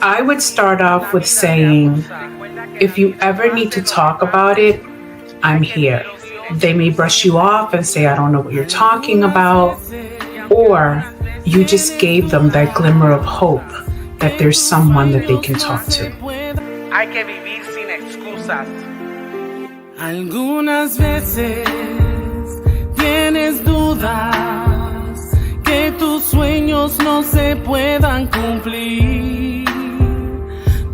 I would start off with saying, if you ever need to talk about it, I'm here. They may brush you off and say, I don't know what you're talking about, or you just gave them that glimmer of hope that there's someone that they can talk to. Hay que vivir sin excusas. Algunas veces tienes dudas que tus sueños no se puedan cumplir.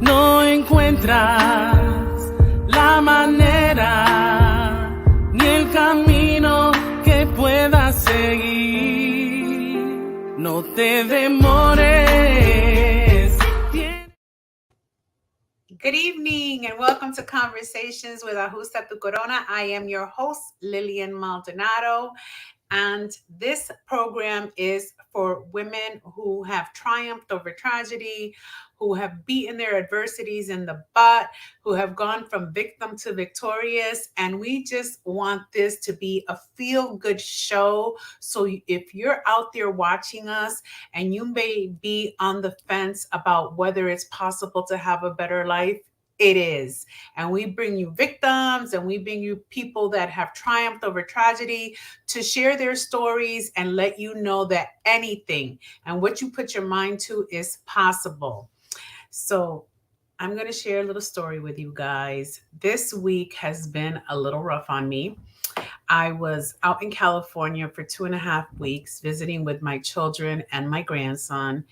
No encuentras la manera ni el camino que puedas seguir. No te demores. Good evening and welcome to Conversations with Ajusta Tu Corona. I am your host, Lillian Maldonado, and this program is for women who have triumphed over tragedy, who have beaten their adversities in the butt, who have gone from victim to victorious. And we just want this to be a feel-good show. So if you're out there watching us and you may be on the fence about whether it's possible to have a better life, it is. And we bring you victims and we bring you people that have triumphed over tragedy to share their stories and let you know that anything and what you put your mind to is possible. So I'm going to share a little story with you guys. This week has been a little rough on me. I was out in California for 2.5 weeks visiting with my children and my grandson.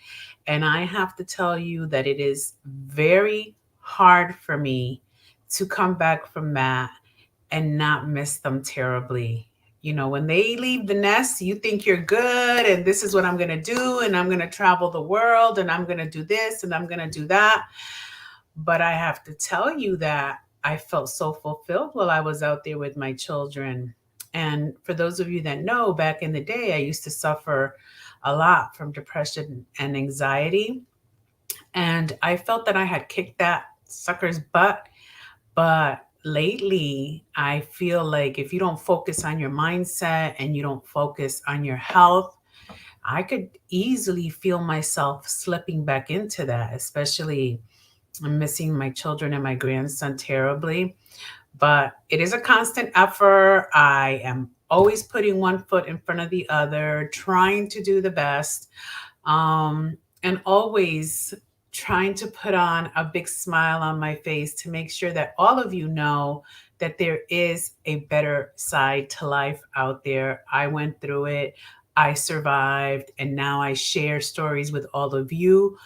And I have to tell you that it is very hard for me to come back from that and not miss them terribly. You know, when they leave the nest, you think you're good and this is what I'm going to do and I'm going to travel the world and I'm going to do this and I'm going to do that. But I have to tell you that I felt so fulfilled while I was out there with my children. And for those of you that know, back in the day, I used to suffer a lot from depression and anxiety. And I felt that I had kicked that sucker's butt. But lately, I feel like if you don't focus on your mindset and you don't focus on your health, I could easily feel myself slipping back into that, especially I'm missing my children and my grandson terribly. But it is a constant effort. I am always putting one foot in front of the other, trying to do the best, and always trying to put on a big smile on my face to make sure that all of you know that there is a better side to life out there. I went through it, I survived, and now I share stories with all of you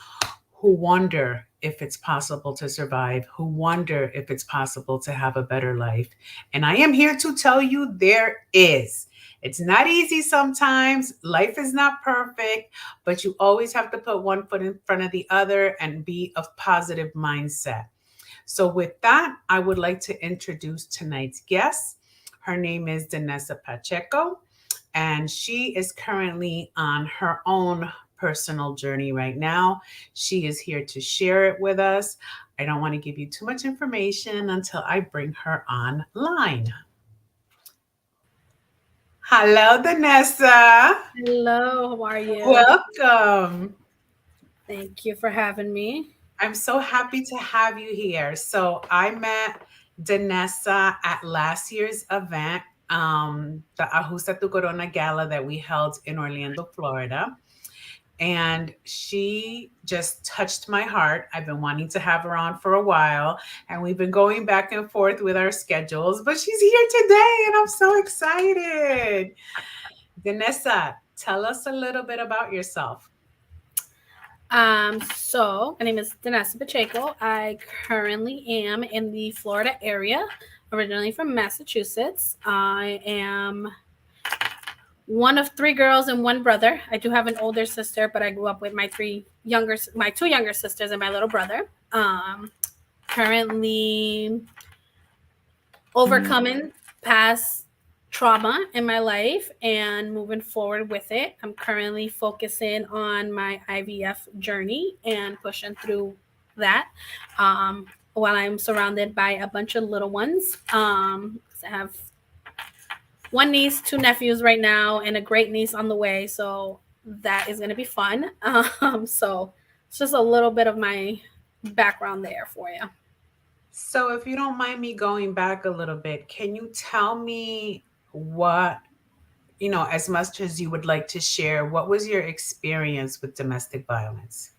who wonder if it's possible to survive, who wonder if it's possible to have a better life. And I am here to tell you there is. It's not easy sometimes. Life is not perfect, but you always have to put one foot in front of the other and be of positive mindset. So with that, I would like to introduce tonight's guest. Her name is Danessa Pacheco, and she is currently on her own personal journey right now. She is here to share it with us. I don't want to give you too much information until I bring her online. Hello, Danessa. Hello, how are you? Welcome. Thank you for having me. I'm so happy to have you here. So I met Danessa at last year's event, the Ajusta Tu Corona gala that we held in Orlando, Florida. And she just touched my heart. I've been wanting to have her on for a while, and we've been going back and forth with our schedules, but she's here today, and I'm so excited. Danessa, tell us a little bit about yourself. So my name is Danessa Pacheco. I currently am in the Florida area, originally from Massachusetts. I am one of 3 girls and 1 brother. I do have an older sister, but I grew up with my 2 younger sisters and my little brother. Currently overcoming past trauma in my life and moving forward with it. I'm currently focusing on my IVF journey and pushing through that while I'm surrounded by a bunch of little ones. I have 1 niece, 2 nephews right now, and a great niece on the way. So that is going to be fun. So it's just a little bit of my background there for you. So, if you don't mind me going back a little bit, can you tell me what, as much as you would like to share, what was your experience with domestic violence?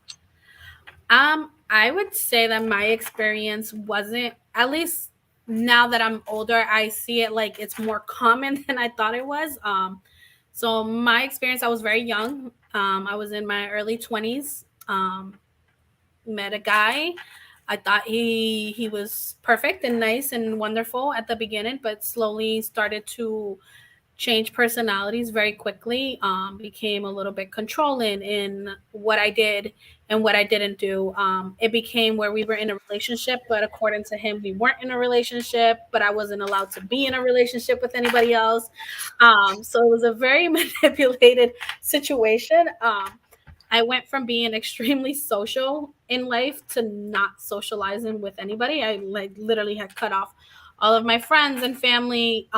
I would say that my experience wasn't, at least now that I'm older, I see it like it's more common than I thought it was. So my experience, I was very young. I was in my early 20s. Met a guy. I thought he was perfect and nice and wonderful at the beginning, but slowly started to changed personalities very quickly, became a little bit controlling in what I did and what I didn't do. It became where we were in a relationship, but according to him, we weren't in a relationship, but I wasn't allowed to be in a relationship with anybody else. So it was a very manipulated situation. I went from being extremely social in life to not socializing with anybody. I like literally had cut off all of my friends and family,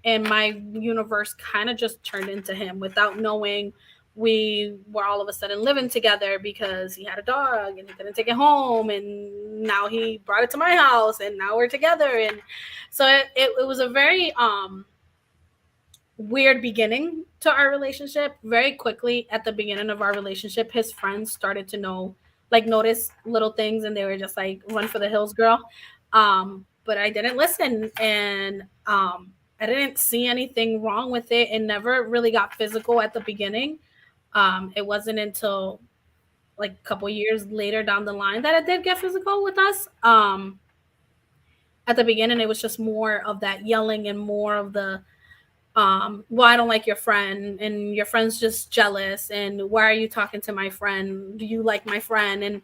and my universe kind of just turned into him without knowing. We were all of a sudden living together because he had a dog and he couldn't take it home, and now he brought it to my house and now we're together. And so it was a very weird beginning to our relationship. Very quickly at the beginning of our relationship, his friends started to know, like, notice little things, and they were just like, "Run for the hills, girl." But I didn't listen, and I didn't see anything wrong with it. It never really got physical at the beginning. It wasn't until like a couple years later down the line that it did get physical with us. At the beginning, it was just more of that yelling and more of the well, I don't like your friend and your friend's just jealous, and why are you talking to my friend, do you like my friend, and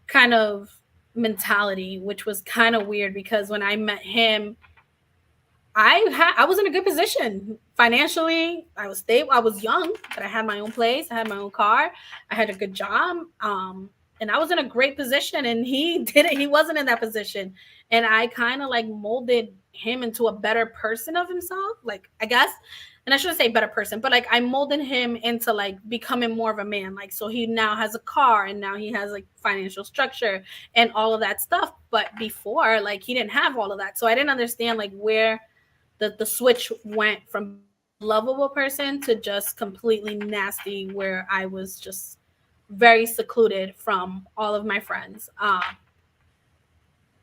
kind of mentality, which was kind of weird because when I met him, I was in a good position financially. I was stable. I was young, but I had my own place. I had my own car. I had a good job. And I was in a great position. And he didn't. He wasn't in that position. And I kind of like molded him into a better person of himself. Like, I guess. And I shouldn't say better person, but like I molded him into like becoming more of a man. Like, so he now has a car and now he has like financial structure and all of that stuff. But before, like, he didn't have all of that. So I didn't understand like where the switch went from being this lovable person to just completely nasty, where I was just very secluded from all of my friends.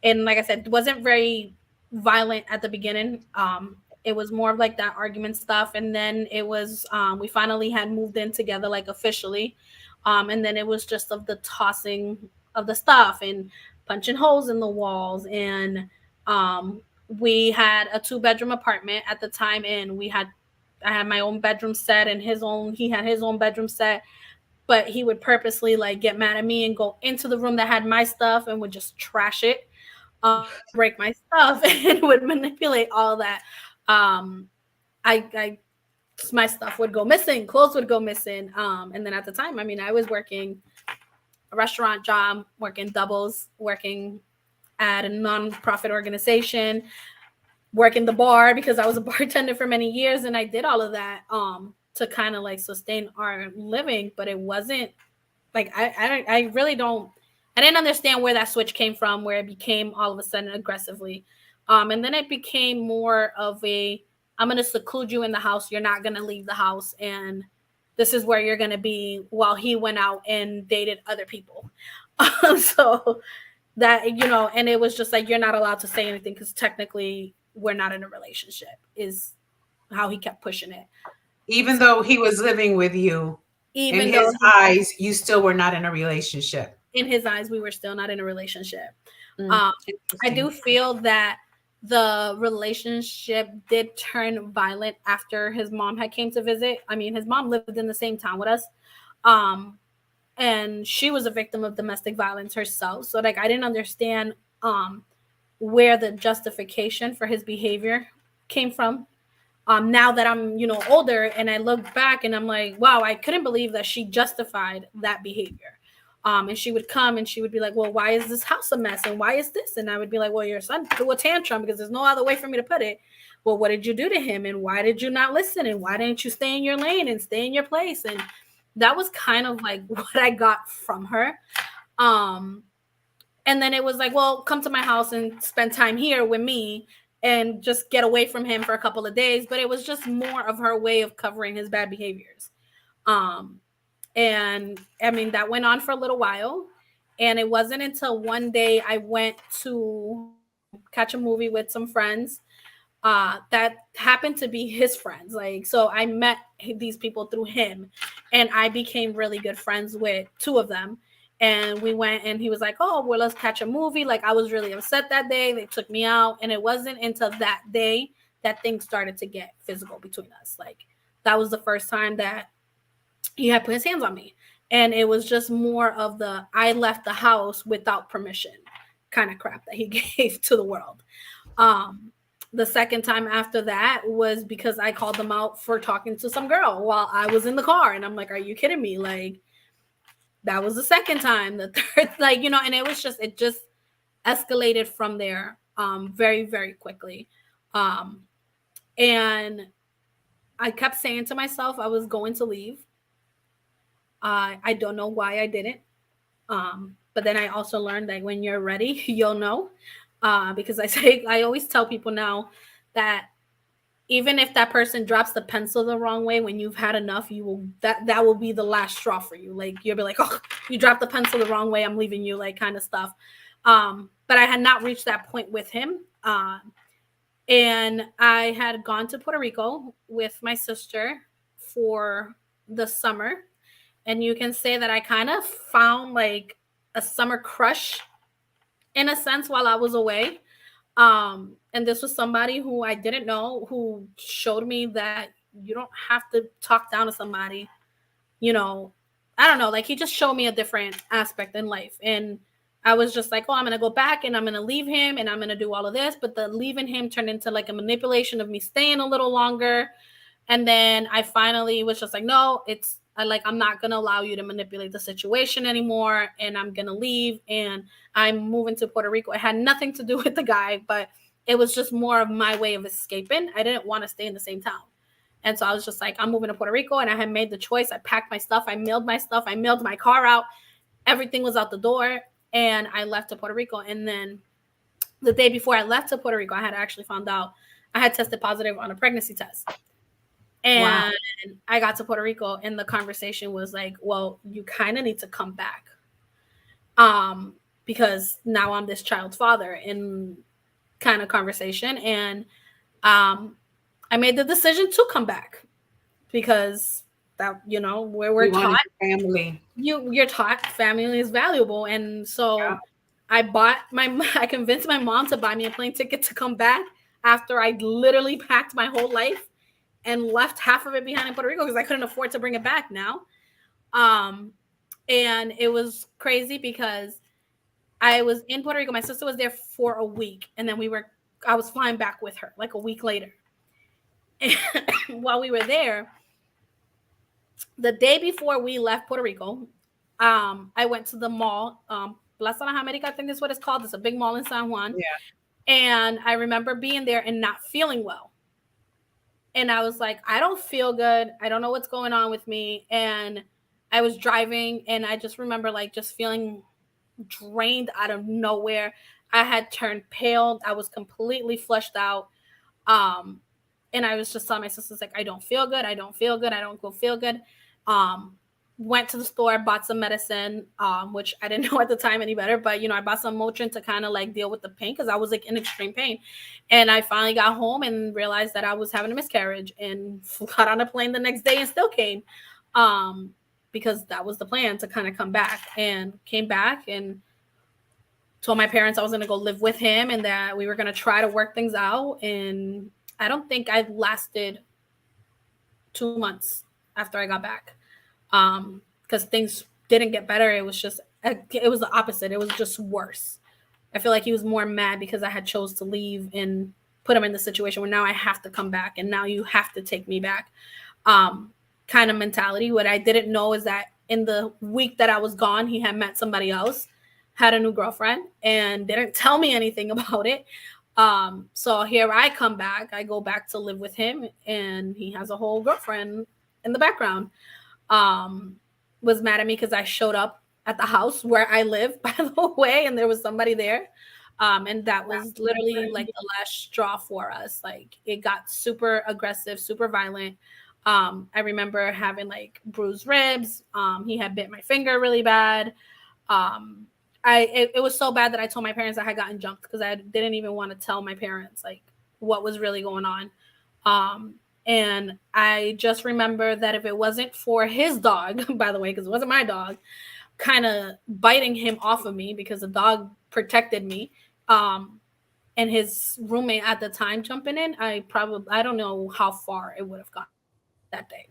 And like I said, wasn't very violent at the beginning. It was more of like that argument stuff, and then it was we finally had moved in together, like officially, and then it was just of the tossing of the stuff and punching holes in the walls, and um, we had a two-bedroom apartment at the time, and I had my own bedroom set, and he had his own bedroom set, but he would purposely like get mad at me and go into the room that had my stuff and would just trash it, and break my stuff and would manipulate all that. Um, I my stuff would go missing, clothes would go missing. And then at the time, I mean, I was working a restaurant job, working doubles, working at a nonprofit organization, working the bar because I was a bartender for many years, and I did all of that to kind of like sustain our living. But it wasn't like I really don't, I didn't understand where that switch came from, where it became all of a sudden aggressively. And then it became more of a, I'm going to seclude you in the house, you're not going to leave the house, and this is where you're going to be, while he went out and dated other people. So that, and it was just like, you're not allowed to say anything because technically we're not in a relationship, is how he kept pushing it. Even though he was living with you, in Even though his eyes, you still were not in a relationship. in his eyes we were still not in a relationship. Mm, um, I interesting. do feel that the relationship did turn violent after his mom had came to visit. I mean, his mom lived in the same town with us, um, and she was a victim of domestic violence herself. So like I didn't understand where the justification for his behavior came from. Now that I'm, older, and I look back and I'm like, wow, I couldn't believe that she justified that behavior. And she would come and she would be like, well, why is this house a mess? And why is this? And I would be like, well, your son threw a tantrum, because there's no other way for me to put it. Well, what did you do to him? And why did you not listen? And why didn't you stay in your lane and stay in your place? And that was kind of like what I got from her. Um, And then it was like, well, come to my house and spend time here with me and just get away from him for a couple of days. But it was just more of her way of covering his bad behaviors. Um, and I mean, that went on for a little while. And it wasn't until one day I went to catch a movie with some friends that happened to be his friends. Like, so I met these people through him, and I became really good friends with two of them. And we went, and he was like, "Oh, well, let's catch a movie." Like, I was really upset that day. They took me out, and it wasn't until that day that things started to get physical between us. Like, that was the first time that he had put his hands on me, and it was just more of the I left the house without permission kind of crap that he gave to the world. Um, the second time after that was because I called them out for talking to some girl while I was in the car. And I'm like, are you kidding me? Like, that was the second time. The third, like, and it just escalated from there very, very quickly. Um, and I kept saying to myself I was going to leave. I don't know why I didn't. But then I also learned that when you're ready, you'll know. Because I always tell people now that even if that person drops the pencil the wrong way, when you've had enough, that will be the last straw for you. Like, you'll be like, oh, you dropped the pencil the wrong way, I'm leaving you, like, kind of stuff. But I had not reached that point with him. And I had gone to Puerto Rico with my sister for the summer. And you can say that I kind of found like a summer crush in a sense while I was away. And this was somebody who I didn't know, who showed me that you don't have to talk down to somebody. I don't know, like, he just showed me a different aspect in life. And I was just like, oh, I'm going to go back and I'm going to leave him and I'm going to do all of this. But the leaving him turned into like a manipulation of me staying a little longer. And then I finally was just like, no, I'm not going to allow you to manipulate the situation anymore. And I'm going to leave. And I'm moving to Puerto Rico. It had nothing to do with the guy, but it was just more of my way of escaping. I didn't want to stay in the same town. And so I was just like, I'm moving to Puerto Rico. And I had made the choice. I packed my stuff. I mailed my stuff. I mailed my car out. Everything was out the door. And I left to Puerto Rico. And then the day before I left to Puerto Rico, I had actually found out I had tested positive on a pregnancy test. And wow. I got to Puerto Rico and the conversation was like, well, you kind of need to come back. Because now I'm this child's father in kind of conversation. And I made the decision to come back because that, where we're taught family. You're taught family is valuable. And so yeah. I convinced my mom to buy me a plane ticket to come back after I literally packed my whole life and left half of it behind in Puerto Rico because I couldn't afford to bring it back now. And it was crazy because I was in Puerto Rico. My sister was there for a week. And then I was flying back with her like a week later. And while we were there, the day before we left Puerto Rico, I went to the mall, Plaza Las Americas, I think that's what it's called. It's a big mall in San Juan. Yeah. And I remember being there and not feeling well. And I was like, I don't feel good. I don't know what's going on with me. And I was driving and I just remember like just feeling drained out of nowhere. I had turned pale. I was completely flushed out. And I was just telling my sisters, like, I don't feel good. I don't feel good. I don't feel good. Went to the store, bought some medicine, which I didn't know at the time any better. But, I bought some Motrin to kind of like deal with the pain because I was like in extreme pain. And I finally got home and realized that I was having a miscarriage and got on a plane the next day and still came because that was the plan to kind of come back, and came back and told my parents I was going to go live with him and that we were going to try to work things out. And I don't think I lasted 2 months after I got back because things didn't get better. It was the opposite. It was just worse. I feel like he was more mad because I had chose to leave and put him in the situation where now I have to come back and now you have to take me back kind of mentality. What I didn't know is that in the week that I was gone, he had met somebody else, had a new girlfriend, and didn't tell me anything about it. So here I come back, I go back to live with him and he has a whole girlfriend in the background. Was mad at me because I showed up at the house where I live, by the way, and there was somebody there. And that was literally like the last straw for us. Like it got super aggressive, super violent. I remember having like bruised ribs. He had bit my finger really bad. Um, it was so bad that I told my parents I had gotten jumped because I didn't even want to tell my parents like what was really going on. Um, and I just remember that if it wasn't for his dog, by the way, because it wasn't my dog, kind of biting him off of me because the dog protected me. Um, and his roommate at the time jumping in, I don't know how far it would have gone that day.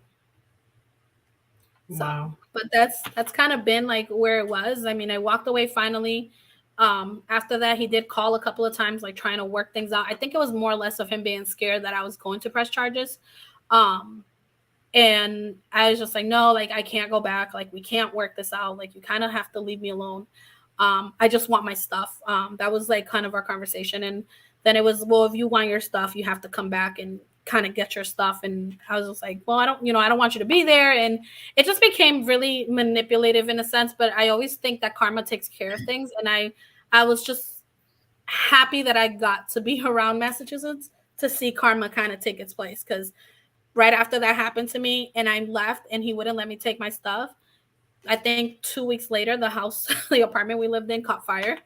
So, Wow. but that's kind of been like where it was. I mean, I walked away finally. After that, he did call a couple of times, like trying to work things out. I think it was more or less of him being scared that I was going to press charges. Um, and I was just like, no, like I can't go back. Like we can't work this out. Like you kind of have to leave me alone. I just want my stuff. That was like kind of our conversation. And then it was, well, if you want your stuff, you have to come back and kind of get your stuff. And I was just like, well, I don't want you to be there. And it just became really manipulative in a sense. But I always think that karma takes care of things. And I was just happy that I got to be around Massachusetts to see karma kind of take its place. Because right after that happened to me and I left and he wouldn't let me take my stuff, I think 2 weeks later, the house, the apartment we lived in caught fire.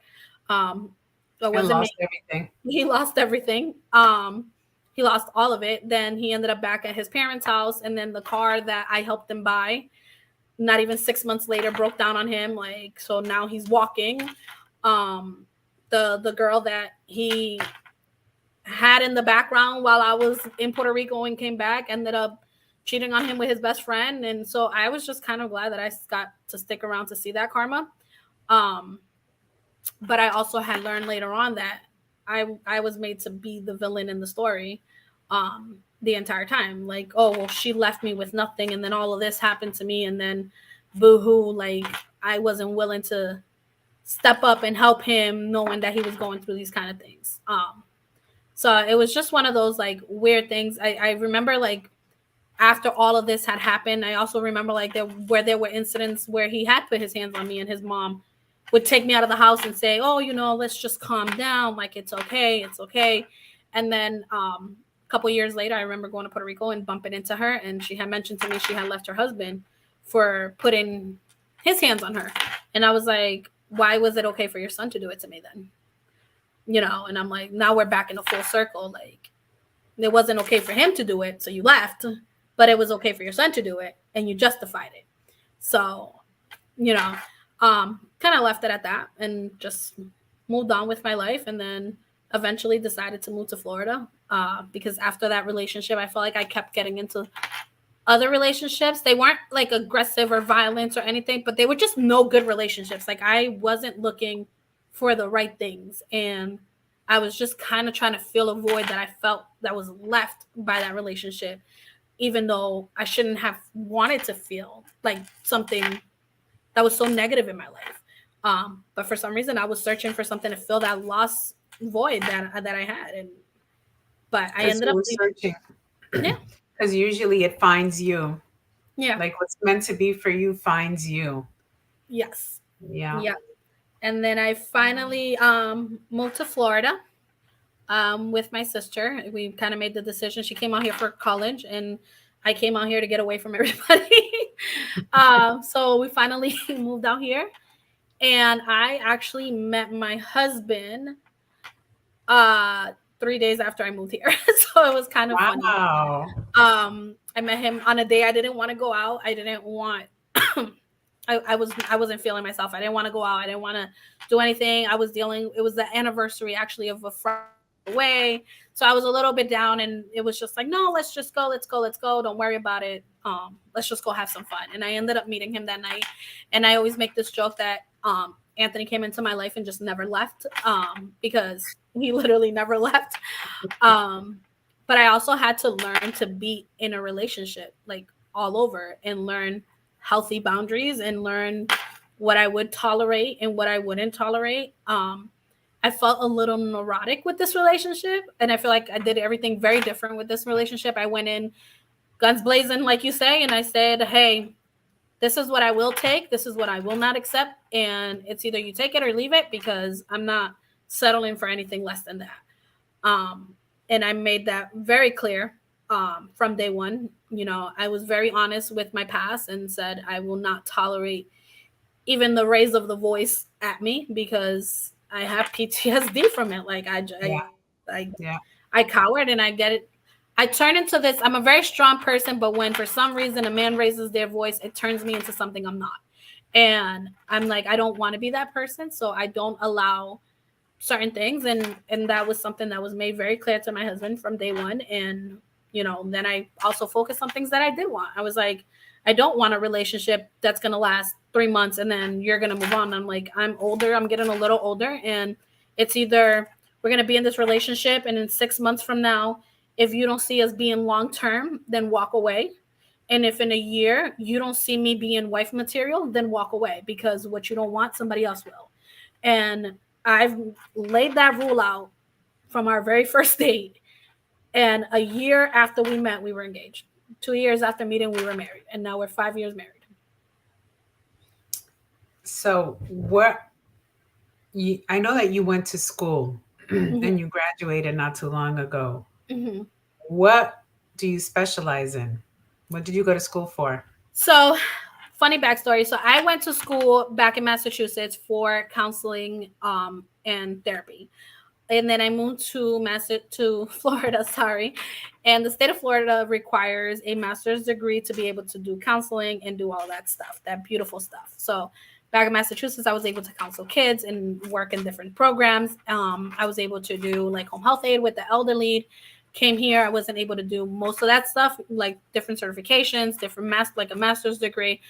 Um, it And wasn't me. lost everything. He lost everything. He lost all of it. Then he ended up back at his parents' house. And then the car that I helped him buy, not even 6 months later, broke down on him. Like, so now he's walking. The girl that he had in the background while I was in Puerto Rico and came back ended up cheating on him with his best friend. And so I was just kind of glad that I got to stick around to see that karma. Um, but I also had learned later on that I was made to be the villain in the story the entire time. Like, oh, well, she left me with nothing. And then all of this happened to me. And then boo-hoo, like I wasn't willing to step up and help him knowing that he was going through these kind of things. So it was just one of those like weird things. I remember like after all of this had happened, I also remember like there were incidents where he had put his hands on me and his mom would take me out of the house and say, oh, let's just calm down. Like, it's okay. It's okay. And then a couple years later, I remember going to Puerto Rico and bumping into her. And she had mentioned to me she had left her husband for putting his hands on her. And I was like, why was it okay for your son to do it to me then? And I'm like, now we're back in a full circle. Like, it wasn't okay for him to do it, so you left, but it was okay for your son to do it, and you justified it. So, kind of left it at that and just moved on with my life, and then eventually decided to move to Florida because after that relationship, I felt like I kept getting into other relationships. They weren't like aggressive or violent or anything, but they were just no good relationships. Like I wasn't looking for the right things. And I was just kind of trying to fill a void that I felt that was left by that relationship, even though I shouldn't have wanted to feel like something that was so negative in my life. But for some reason I was searching for something to fill that lost void that I had. But I ended up searching. Yeah. Because usually it finds you. Yeah. Like what's meant to be for you finds you. Yes. Yeah. Yeah. And then I finally moved to Florida with my sister. We kind of made the decision. She came out here for college, and I came out here to get away from everybody. So we finally moved out here, and I actually met my husband 3 days after I moved here. So it was kind of funny. I met him on a day I didn't want to go out. I didn't want. I wasn't feeling myself. I didn't want to go out. I didn't want to do anything. It was the anniversary actually of a friend away. So I was a little bit down, and it was just like, no, let's just go. Let's go. Don't worry about it. Let's just go have some fun. And I ended up meeting him that night. And I always make this joke that Anthony came into my life and just never left because he literally never left. But I also had to learn to be in a relationship like all over and learn healthy boundaries and learn what I would tolerate and what I wouldn't tolerate. I felt a little neurotic with this relationship, and I feel like I did everything very different with this relationship. I went in guns blazing, like you say, and I said, hey, This is what I will take. This is what I will not accept. And it's either you take it or leave it, because I'm not settling for anything less than that. Um, and I made that very clear from day one. You know, I was very honest with my past and said I will not tolerate even the raise of the voice at me, because I have PTSD from it. Like Yeah. I, Yeah. I cowered and I get it. I turn into this. I'm a very strong person, but when for some reason a man raises their voice, it turns me into something I'm not. And I'm like, I don't want to be that person, so I don't allow certain things. And that was something that was made very clear to my husband from day one. And then I also focused on things that I did want. I was like, I don't want a relationship that's going to last 3 months and then you're going to move on. I'm like, I'm older, I'm getting a little older, and it's either we're going to be in this relationship and in 6 months from now, if you don't see us being long term, then walk away. And if in a year you don't see me being wife material, then walk away, because what you don't want, somebody else will. And I've laid that rule out from our very first date. And a year after we met, we were engaged. 2 years after meeting, we were married. And now we're 5 years married. So I know that you went to school Mm-hmm. and you graduated not too long ago. Mm-hmm. What do you specialize in? What did you go to school for? So, funny backstory. So, I went to school back in Massachusetts for counseling and therapy. And then I moved to Florida, sorry. And the state of Florida requires a master's degree to be able to do counseling and do all that stuff, that beautiful stuff. So back in Massachusetts, I was able to counsel kids and work in different programs. I was able to do like home health aid with the elderly. Came here, I wasn't able to do most of that stuff, like different certifications, different like a master's degree.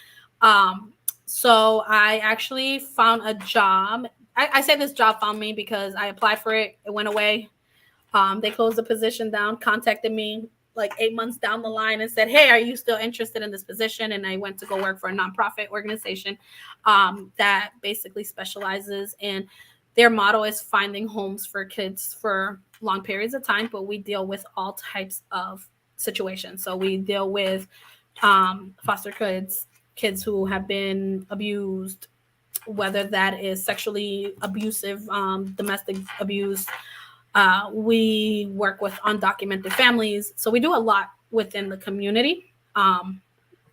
Um, so I actually found a job. I say this job found me because I applied for it. It went away. They closed the position down, contacted me like 8 months down the line and said, "Hey, are you still interested in this position?" And I went to go work for a nonprofit organization that basically specializes in, their motto is finding homes for kids for long periods of time, but we deal with all types of situations. So we deal with foster kids, kids who have been abused, whether that is sexually abusive, domestic abuse. We work with undocumented families. So we do a lot within the community,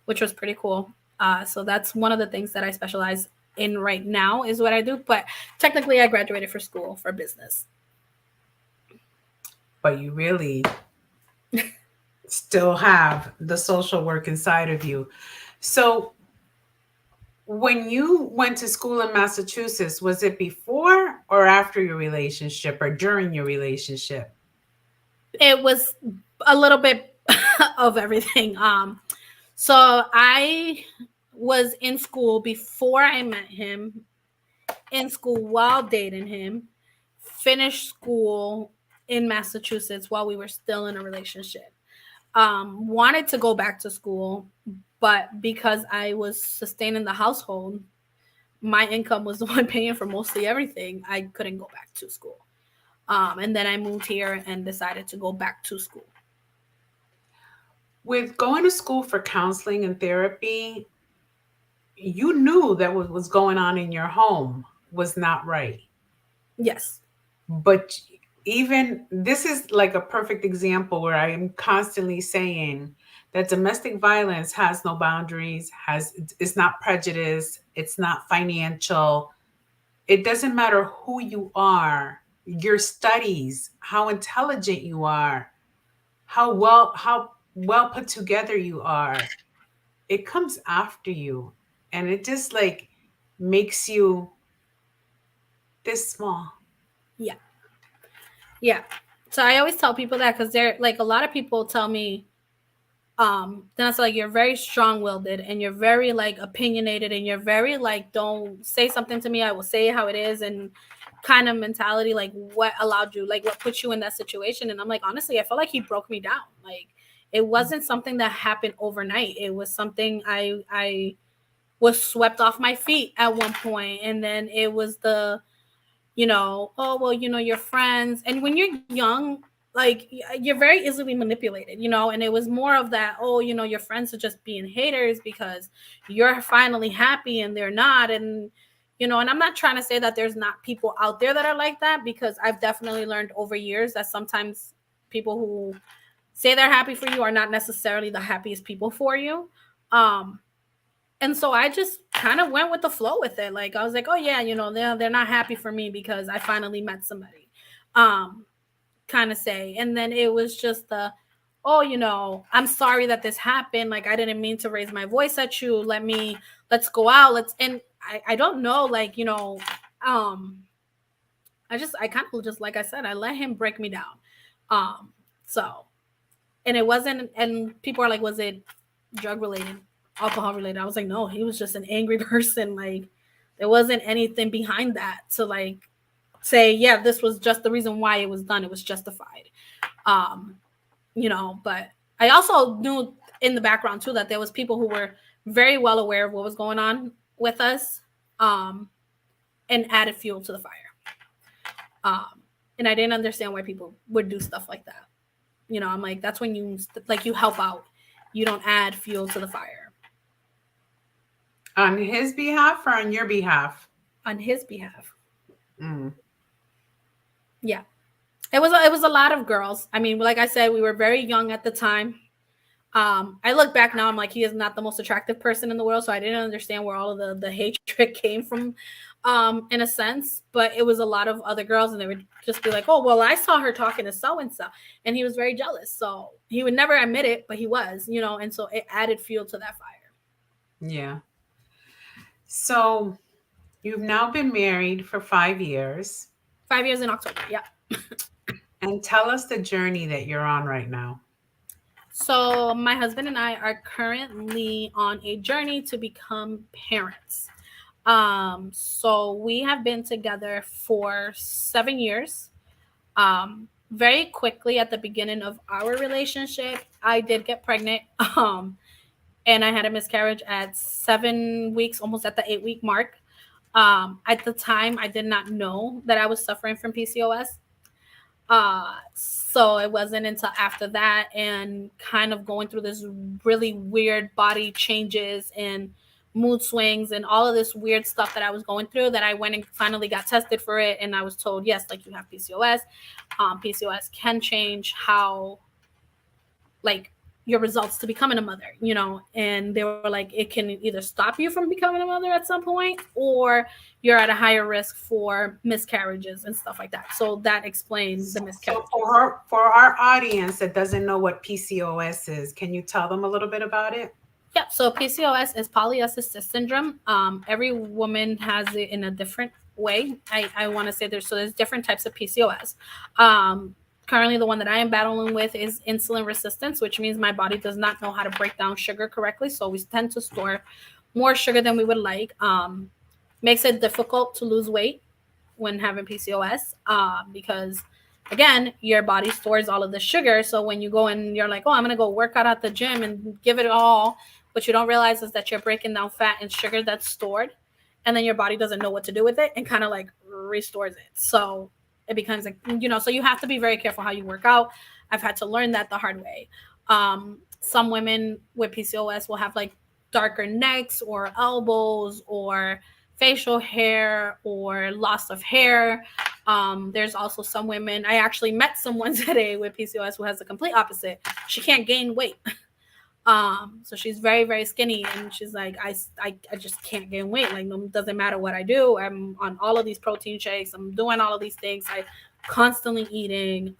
which was pretty cool. So that's one of the things that I specialize in right now, is what I do. But technically, I graduated for school for business. But you really still have the social work inside of you. So when you went to school in Massachusetts, was it before or after your relationship or during your relationship? It was a little bit of everything. So I was in school before I met him, in school while dating him, finished school in Massachusetts while we were still in a relationship. Wanted to go back to school, but because I was sustaining the household, my income was the one paying for mostly everything. I couldn't go back to school. And then I moved here and decided to go back to school. With going to school for counseling and therapy, you knew that what was going on in your home was not right. Yes. But even this is like a perfect example where I am constantly saying that domestic violence has no boundaries, has it's not prejudice, it's not financial. It doesn't matter who you are, your studies, how intelligent you are, how well put together you are. It comes after you, and it just like makes you this small. Yeah. Yeah. So I always tell people that, because they're like, a lot of people tell me, that's like, you're very strong-willed and you're very like opinionated and you're very like, don't say something to me, I will say it how it is, and kind of mentality. Like, what allowed you, like what put you in that situation? And I'm like, honestly, I felt like he broke me down. Like, it wasn't something that happened overnight. It was something I was swept off my feet at one point, and then it was the, oh well, your friends. And when you're young, like you're very easily manipulated, and it was more of that, oh, your friends are just being haters because you're finally happy and they're not. And and I'm not trying to say that there's not people out there that are like that, because I've definitely learned over years that sometimes people who say they're happy for you are not necessarily the happiest people for you. um and so I just kind of went with the flow with it. Like, I was like, oh yeah, they're not happy for me because I finally met somebody. um kind of say. And then it was just the, oh, I'm sorry that this happened. Like, I didn't mean to raise my voice at you. Let's go out. And I don't know, like, um, I kind of just, like I said, I let him break me down. Um, so, and it wasn't, and people are like, was it drug related, alcohol related? I was like, no, he was just an angry person. Like, there wasn't anything behind that to like say, yeah, this was just the reason why it was done. It was justified. um but I also knew in the background too that there was people who were very well aware of what was going on with us, um and added fuel to the fire. um and I didn't understand why people would do stuff like that. I'm like, that's when you help out, you don't add fuel to the fire. On his behalf or on your behalf? On his behalf. Mm. Yeah, it was a lot of girls. I mean, like I said, we were very young at the time. I look back now, I'm like, he is not the most attractive person in the world, so I didn't understand where all of the hatred came from, in a sense. But it was a lot of other girls, and they would just be like, oh, well, I saw her talking to so and so, and he was very jealous. So he would never admit it, but he was, and so it added fuel to that fire. Yeah. So you've now been married for 5 years. 5 years in October, yeah. And tell us the journey that you're on right now. So my husband and I are currently on a journey to become parents. So we have been together for 7 years. Very quickly at the beginning of our relationship, I did get pregnant. And I had a miscarriage at 7 weeks, almost at the 8 week mark. At the time, I did not know that I was suffering from PCOS. So it wasn't until after that, and kind of going through this really weird body changes and mood swings and all of this weird stuff that I was going through, that I went and finally got tested for it, and I was told, yes, like, you have PCOS. PCOS can change how, like, your results to becoming a mother, and they were like, it can either stop you from becoming a mother at some point, or you're at a higher risk for miscarriages and stuff like that. So that explains the miscarriages. So for our audience that doesn't know what PCOS is, can you tell them a little bit about it? Yeah, so PCOS is polycystic syndrome. Every woman has it in a different way. I want to say there's different types of PCOS. Currently, the one that I am battling with is insulin resistance, which means my body does not know how to break down sugar correctly. So we tend to store more sugar than we would like. Makes it difficult to lose weight when having PCOS, because, again, your body stores all of the sugar. So when you go and you're like, oh, I'm going to go work out at the gym and give it all, what you don't realize is that you're breaking down fat and sugar that's stored, and then your body doesn't know what to do with it and kind of like restores it. So it becomes like, so you have to be very careful how you work out. I've had to learn that the hard way. Some women with PCOS will have like darker necks or elbows or facial hair or loss of hair. There's also some women, I actually met someone today with PCOS who has the complete opposite. She can't gain weight. So she's very, very skinny, and she's like, I just can't gain weight. Like, no, doesn't matter what I do. I'm on all of these protein shakes. I'm doing all of these things. I constantly eating.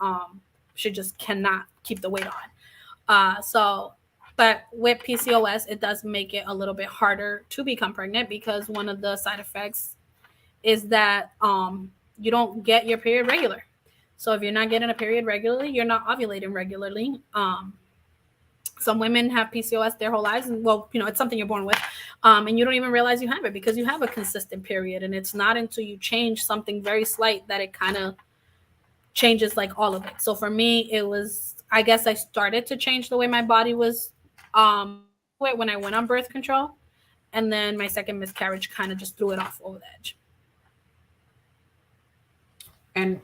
She just cannot keep the weight on. But with PCOS, it does make it a little bit harder to become pregnant, because one of the side effects is that you don't get your period regular. So if you're not getting a period regularly, you're not ovulating regularly. Some women have PCOS their whole lives, and well, it's something you're born with, and you don't even realize you have it because you have a consistent period, and it's not until you change something very slight that it kind of changes like all of it. So for me, it was, I guess I started to change the way my body was when I went on birth control, and then my second miscarriage kind of just threw it off over the edge. And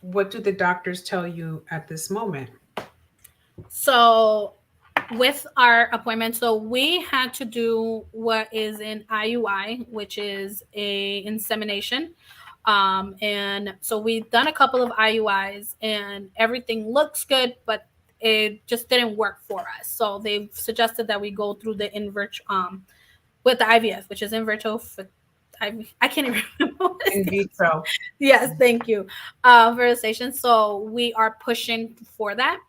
what do the doctors tell you at this moment? So with our appointment, so we had to do what is an IUI, which is a insemination. And so we've done a couple of IUIs and everything looks good, but it just didn't work for us. So they've suggested that we go through the invert with the IVF, which is in vitro. I can't even remember what it In stands. vitro. Yes, thank you. Fertilization. So we are pushing for that.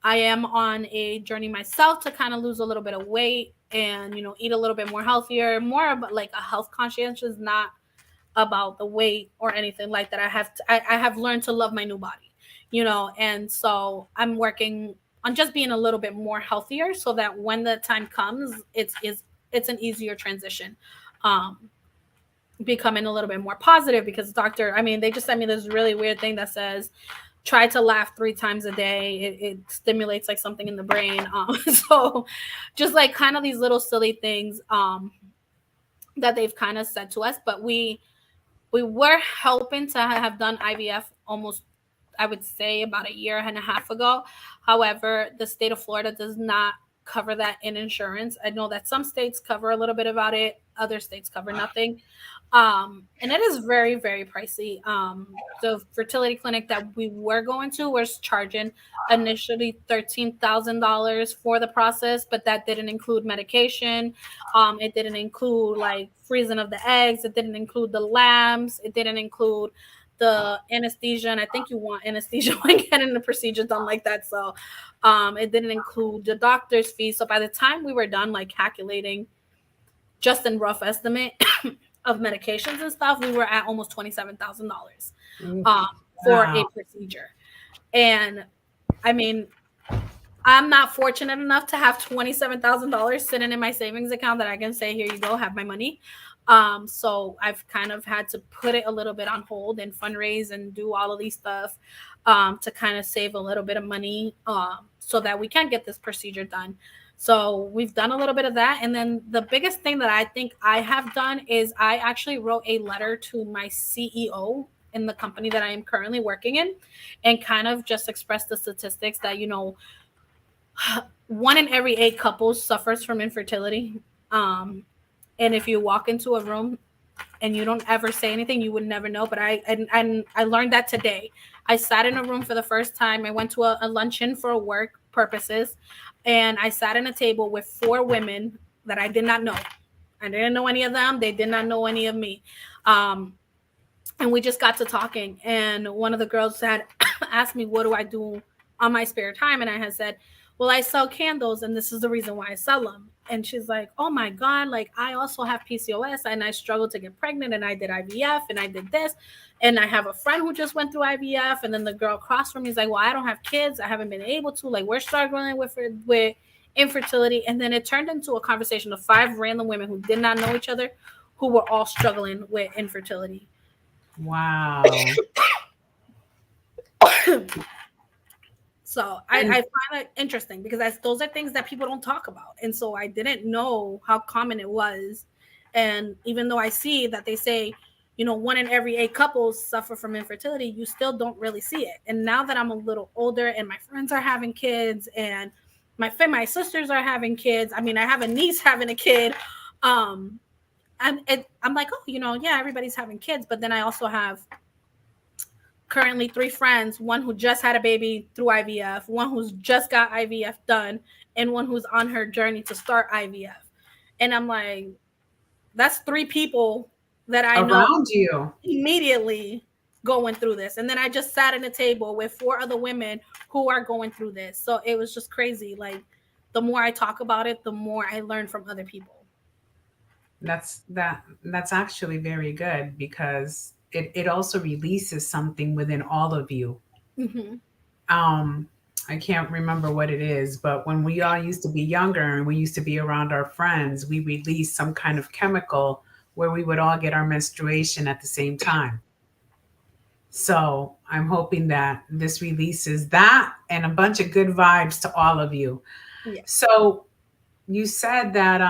I am on a journey myself to kind of lose a little bit of weight and eat a little bit more healthier, more about like a health conscious, not about the weight or anything like that. I have learned to love my new body, and so I'm working on just being a little bit more healthier so that when the time comes, it's an easier transition. Um, Becoming a little bit more positive because doctor, I mean, they just sent me this really weird thing that says try to laugh 3 times a day. It stimulates like something in the brain. So just like kind of these little silly things that they've kind of said to us, but we were hoping to have done IVF almost, I would say, about a year and a half ago. However, the state of Florida does not cover that in insurance. I know that some states cover a little bit about it, other states cover nothing. And it is very, very pricey. The fertility clinic that we were going to was charging initially $13,000 for the process, but that didn't include medication. It didn't include like freezing of the eggs. It didn't include the lambs. It didn't include the anesthesia, and I think you want anesthesia when getting the procedure done like that. So, it didn't include the doctor's fees. So by the time we were done, like calculating, just in rough estimate of medications and stuff, we were at almost $27,000 for a Wow. procedure. And I mean, I'm not fortunate enough to have $27,000 sitting in my savings account that I can say, here you go, have my money. So I've kind of had to put it a little bit on hold and fundraise and do all of these stuff to kind of save a little bit of money so that we can get this procedure done. So we've done a little bit of that. And then the biggest thing that I think I have done is I actually wrote a letter to my CEO in the company that I am currently working in and kind of just expressed the statistics that, 1 in every 8 couples suffers from infertility. Um, and if you walk into a room and you don't ever say anything, you would never know. But I learned that today. I sat in a room for the first time. I went to a luncheon for work purposes, and I sat in a table with 4 women that I did not know. I didn't know any of them. They did not know any of me. Um, and we just got to talking. And one of the girls had asked me, what do I do on my spare time? And I had said, well, I sell candles, and this is the reason why I sell them. And she's like, oh my God, like I also have PCOS and I struggled to get pregnant, and I did IVF and I did this. And I have a friend who just went through IVF. And then the girl across from me is like, well, I don't have kids. I haven't been able to. Like, we're struggling with infertility. And then it turned into a conversation of 5 random women who did not know each other, who were all struggling with infertility. Wow. So I find it interesting because those are things that people don't talk about. And so I didn't know how common it was. And even though I see that they say, 1 in every 8 couples suffer from infertility, you still don't really see it. And now that I'm a little older and my friends are having kids and my sisters are having kids, I mean, I have a niece having a kid. I'm like, oh, yeah, everybody's having kids. But then I also have currently 3 friends, one who just had a baby through IVF, one who's just got IVF done, and one who's on her journey to start IVF. And I'm like, that's 3 people that I know Around you. immediately going through this. And then I just sat at a table with 4 other women who are going through this. So it was just crazy. Like, the more I talk about it, the more I learn from other people. That's actually very good because it also releases something within all of you. Mm-hmm. Um, I can't remember what it is, but when we all used to be younger and we used to be around our friends, we released some kind of chemical where we would all get our menstruation at the same time. So I'm hoping that this releases that and a bunch of good vibes to all of you. Yeah. So you said that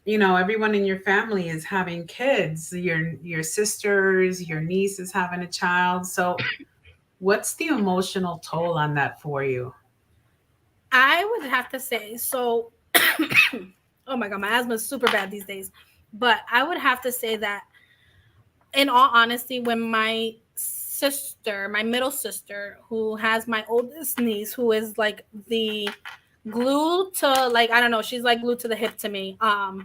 everyone in your family is having kids. Your sisters, your niece is having a child. So what's the emotional toll on that for you? I would have to say so. Oh my god, my asthma is super bad these days. But I would have to say that, in all honesty, when my sister, my middle sister, who has my oldest niece, who is like the glue to, like, I don't know, she's like glued to the hip to me.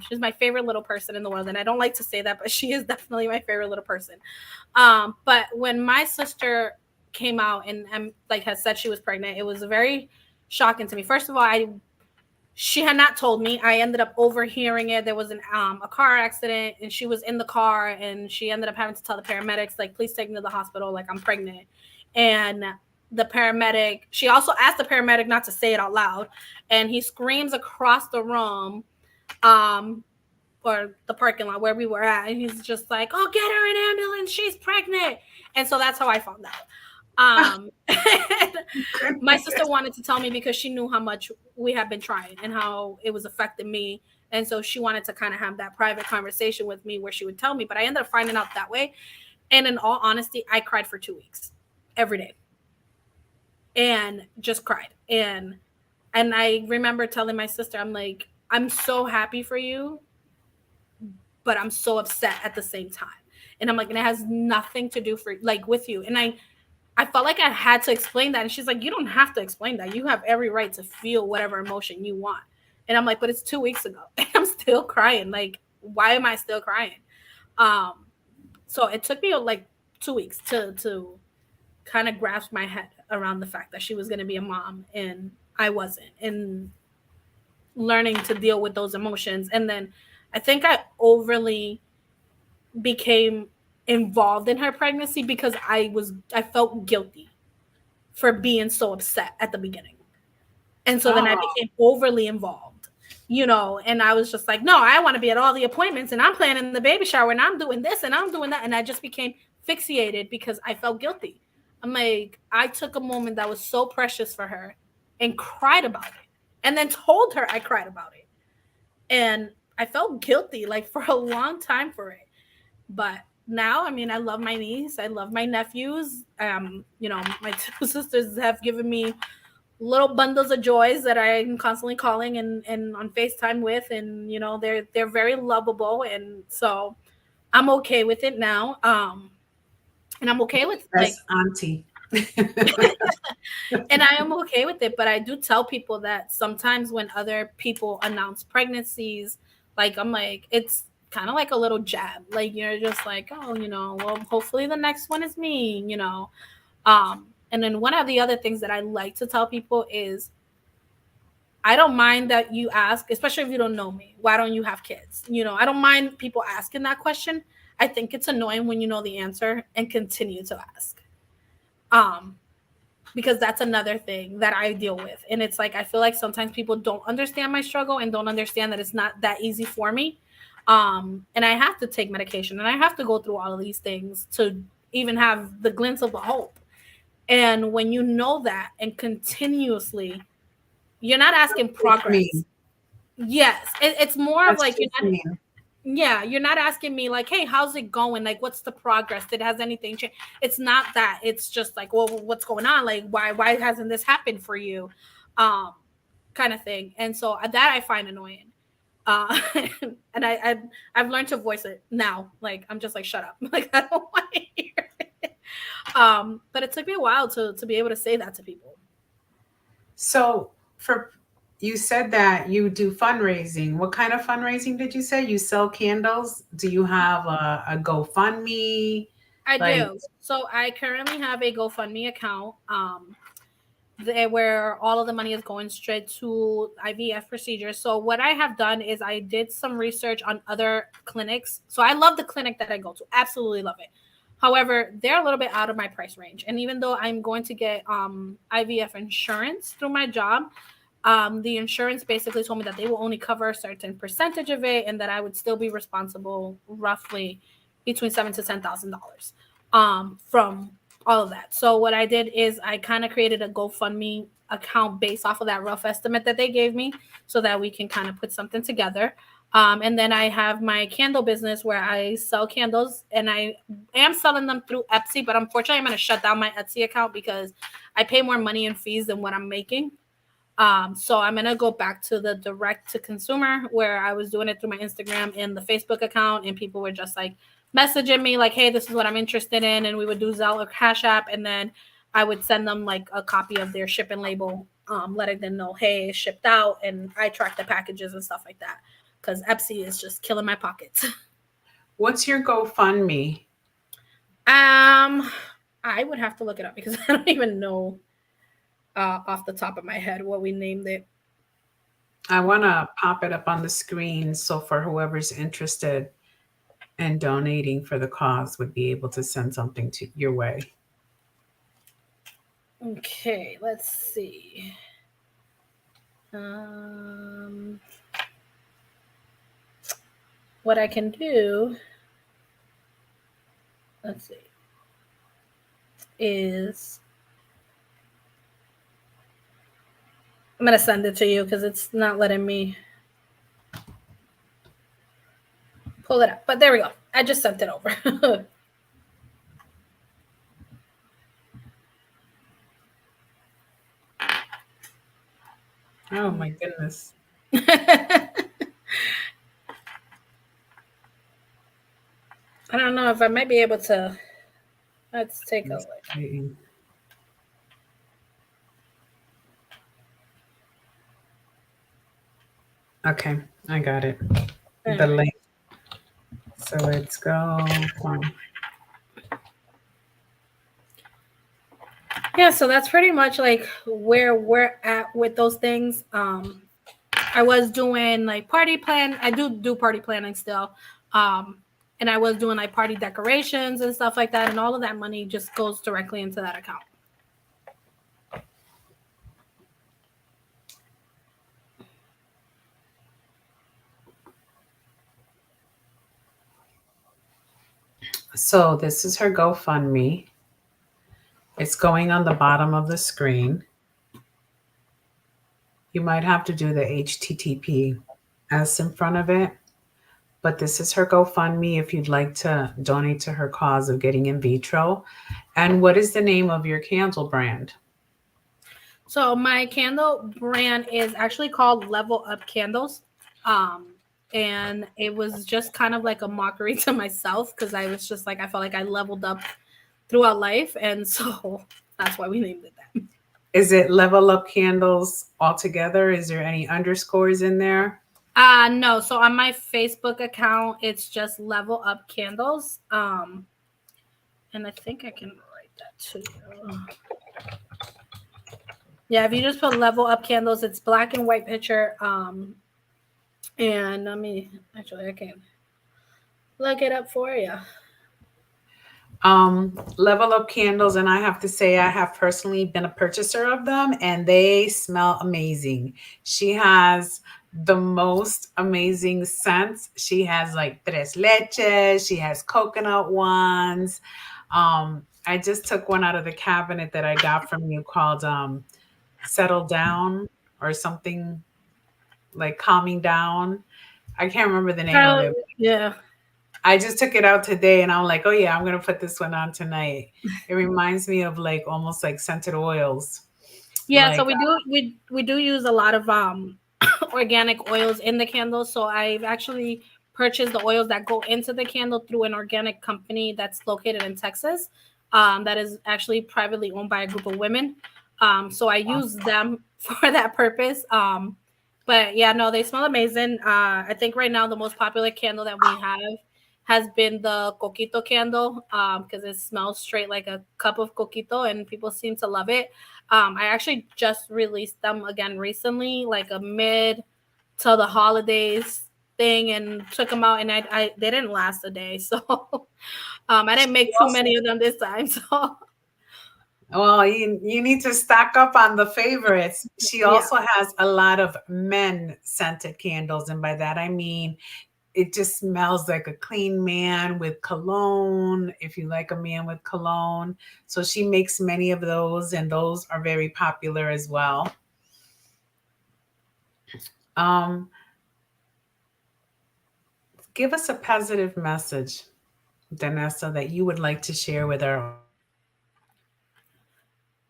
She's my favorite little person in the world, and I don't like to say that, but she is definitely my favorite little person. But when my sister came out and like has said she was pregnant, it was very shocking to me. First of all, she had not told me. I ended up overhearing it. There was a car accident, and she was in the car, and she ended up having to tell the paramedics, like, please take me to the hospital, like, I'm pregnant. And the paramedic, she also asked the paramedic not to say it out loud, and he screams across the room, or the parking lot where we were at, and he's just like, oh, get her an ambulance, she's pregnant. And so that's how I found out. My sister wanted to tell me because she knew how much we had been trying and how it was affecting me. And so she wanted to kind of have that private conversation with me where she would tell me, but I ended up finding out that way. And in all honesty, I cried for 2 weeks every day and just cried. And I remember telling my sister, I'm like, I'm so happy for you, but I'm so upset at the same time. And I'm like, and it has nothing to do for like with you. And I felt like I had to explain that. And she's like, you don't have to explain that. You have every right to feel whatever emotion you want. And I'm like, but it's 2 weeks ago. And I'm still crying. Like, why am I still crying? So it took me like 2 weeks to kind of grasp my head around the fact that she was going to be a mom and I wasn't. And learning to deal with those emotions. And then I think I overly became involved in her pregnancy because I felt guilty for being so upset at the beginning. And so then I became overly involved, and I was just like, no, I want to be at all the appointments and I'm planning the baby shower and I'm doing this and I'm doing that. And I just became fixated because I felt guilty. I'm like, I took a moment that was so precious for her and cried about it and then told her I cried about it. And I felt guilty like for a long time for it. But now, I mean, I love my niece. I love my nephews. My two sisters have given me little bundles of joys that I'm constantly calling and on FaceTime with. And, they're very lovable. And so I'm okay with it now. And I'm okay with Best auntie. and I am okay with it. But I do tell people that sometimes when other people announce pregnancies, like, I'm like, it's kind of like a little jab. Like, you're just like, oh, well, hopefully the next one is me, And then one of the other things that I like to tell people is, I don't mind that you ask, especially if you don't know me, why don't you have kids? I don't mind people asking that question. I think it's annoying when you know the answer and continue to ask. Because that's another thing that I deal with. And it's like, I feel like sometimes people don't understand my struggle and don't understand that it's not that easy for me. And I have to take medication and I have to go through all of these things to even have the glimpse of a hope. And when you know that and continuously, you're not asking progress. Yes. It's more of like, you're not asking me like, hey, how's it going? Like, what's the progress? Did has anything changed? It's not that. It's just like, well, what's going on? Like, why hasn't this happened for you? Kind of thing. And so that I find annoying. And I've learned to voice it now. Like, I'm just like, shut up. Like, I don't want to hear it. But it took me a while to be able to say that to people. So you said that you do fundraising. What kind of fundraising did you say? You sell candles? Do you have a GoFundMe? I do. So I currently have a GoFundMe account where all of the money is going straight to IVF procedures. So what I have done is I did some research on other clinics. So I love the clinic that I go to. Absolutely love it. However, they're a little bit out of my price range. And even though I'm going to get IVF insurance through my job, the insurance basically told me that they will only cover a certain percentage of it and that I would still be responsible roughly between $7,000 to $10,000 from all of that. So what I did is I kind of created a GoFundMe account based off of that rough estimate that they gave me so that we can kind of put something together. And then I have my candle business where I sell candles, and I am selling them through Etsy, but unfortunately I'm going to shut down my Etsy account because I pay more money in fees than what I'm making. So I'm going to go back to the direct to consumer where I was doing it through my Instagram and the Facebook account, and people were just like messaging me like, hey, this is what I'm interested in. And we would do Zelle or Cash App. And then I would send them like a copy of their shipping label, letting them know, hey, it's shipped out. And I track the packages and stuff like that because Etsy is just killing my pockets. What's your GoFundMe? I would have to look it up because I don't even know off the top of my head what we named it. I want to pop it up on the screen so for whoever's interested in donating for the cause would be able to send something to your way. Okay, let's see. What I can do, let's see, is I'm going to send it to you because it's not letting me pull it up. But there we go. I just sent it over. Oh my goodness. I don't know if I might be able to. Let's take a look. Okay, I got it. The link. So let's go. Yeah, so that's pretty much like where we're at with those things. I was doing like party plan. I do party planning still. And I was doing like party decorations and stuff like that. And all of that money just goes directly into that account. So this is her GoFundMe. It's going on the bottom of the screen. You might have to do the HTTPS in front of it. But this is her GoFundMe if you'd like to donate to her cause of getting in vitro. And what is the name of your candle brand? So my candle brand is actually called Level Up Candles. And it was just kind of like a mockery to myself because I was just like, I felt like I leveled up throughout life. And so that's why we named it that. Is it Level Up Candles altogether? Is there any underscores in there? No. So on my Facebook account, it's just Level Up Candles. And I think I can write that to you. Yeah, if you just put Level Up Candles, it's black and white picture. And I can look it up for you. Level Up Candles, and I have to say I have personally been a purchaser of them and they smell amazing. She has the most amazing scents. She has like tres leches, she has coconut ones. I just took one out of the cabinet that I got from you called Settle Down or something like Calming Down. I can't remember the name of it. Yeah. I just took it out today and I'm like, oh yeah, I'm going to put this one on tonight. It reminds me of like almost like scented oils. Yeah, like, so we do use a lot of organic oils in the candles. So I've actually purchased the oils that go into the candle through an organic company that's located in Texas. That is actually privately owned by a group of women. So I use them for that purpose. But yeah, no, they smell amazing. I think right now the most popular candle that we have has been the coquito candle because it smells straight like a cup of coquito and people seem to love it. I actually just released them again recently, like a mid to the holidays thing, and took them out and I they didn't last a day. So I didn't make too many of them this time. So well, you need to stock up on the favorites. She also has a lot of men scented candles. And by that, I mean, it just smells like a clean man with cologne, if you like a man with cologne. So she makes many of those, and those are very popular as well. give us a positive message, Danessa, that you would like to share with our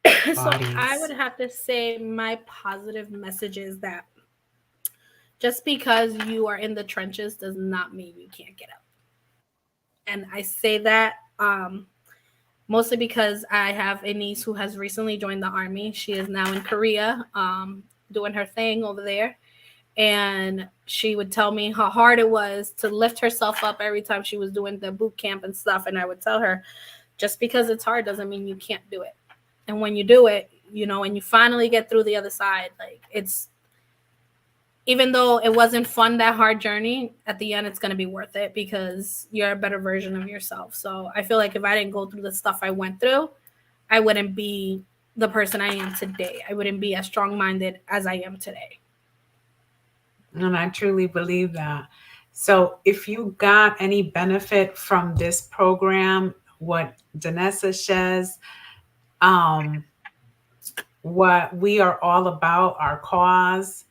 audience. So I would have to say my positive message is that just because you are in the trenches does not mean you can't get out. And I say that mostly because I have a niece who has recently joined the army. She is now in Korea, doing her thing over there. And she would tell me how hard it was to lift herself up every time she was doing the boot camp and stuff. And I would tell her, just because it's hard doesn't mean you can't do it. And when you do it, you know, and you finally get through the other side, like it's, even though it wasn't fun, that hard journey, at the end, it's going to be worth it because you're a better version of yourself. So I feel like if I didn't go through the stuff I went through, I wouldn't be the person I am today. I wouldn't be as strong-minded as I am today. And I truly believe that. So if you got any benefit from this program, what Danessa says, what we are all about, our cause,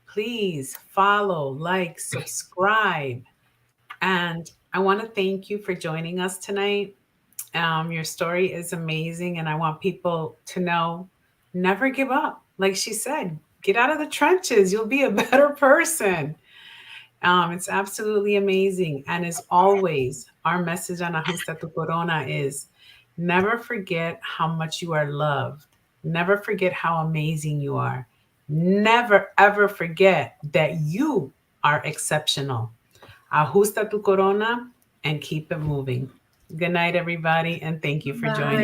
please follow, like, subscribe. And I want to thank you for joining us tonight. Your story is amazing, and I want people to know, never give up. Like she said, get out of the trenches. You'll be a better person. It's absolutely amazing. And as always, our message on Ajusta Tu Corona is never forget how much you are loved. Never forget how amazing you are. Never, ever forget that you are exceptional. Ajusta Tu Corona and keep it moving. Good night, everybody, and thank you for Bye. joining.